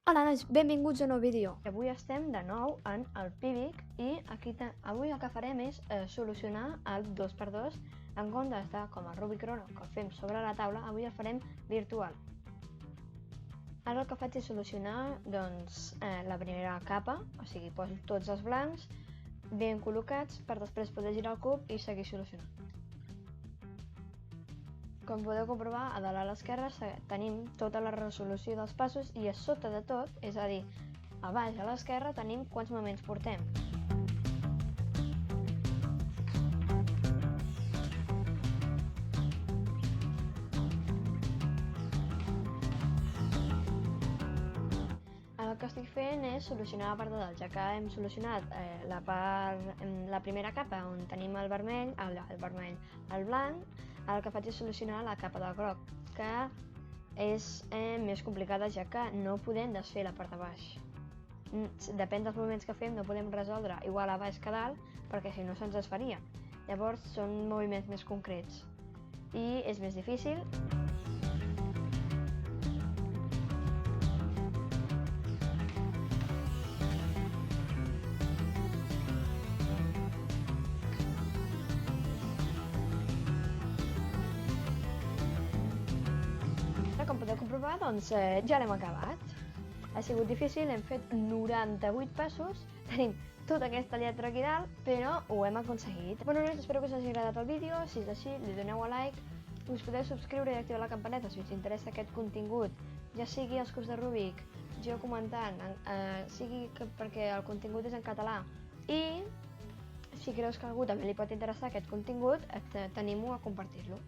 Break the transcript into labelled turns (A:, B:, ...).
A: Hola nois, benvinguts a un nou vídeo. Avui estem de nou en el Pívic i avui el que farem és solucionar el 2x2 en comptes de com el Rubik Chrono que el fem sobre la taula, avui el farem virtual. Ara el que faig és solucionar la primera capa, o sigui, poso tots els blancs ben col·locats per després poder girar el cub i seguir solucionant. Com podeu comprovar, a dalt a l'esquerra tenim tota la resolució dels passos i a sota de tot, és a dir, a baix a l'esquerra, tenim quants moviments portem. El que estic fent és solucionar la part de dalt, ja que hem solucionat la primera capa on tenim el vermell, el blanc. El que faig és solucionar la capa del groc, que és més complicada ja que no podem desfer la part de baix. Depèn dels moviments que fem, no podem resoldre igual a baix que a dalt, perquè si no se'ns desfaria. Llavors són moviments més concrets i és més difícil. Com podeu comprovar, ja l'hem acabat. Ha sigut difícil, hem fet 98 passos, tenim tota aquesta lletra aquí dalt, però ho hem aconseguit. Bueno, nois, espero que us hagi agradat el vídeo. Si és així, li doneu a like, us podeu subscriure i activar la campaneta si us interessa aquest contingut, ja sigui els cubs de Rubik, jo comentant, sigui perquè el contingut és en català, i si creus que a algú també li pot interessar aquest contingut, t'animo a compartir-lo.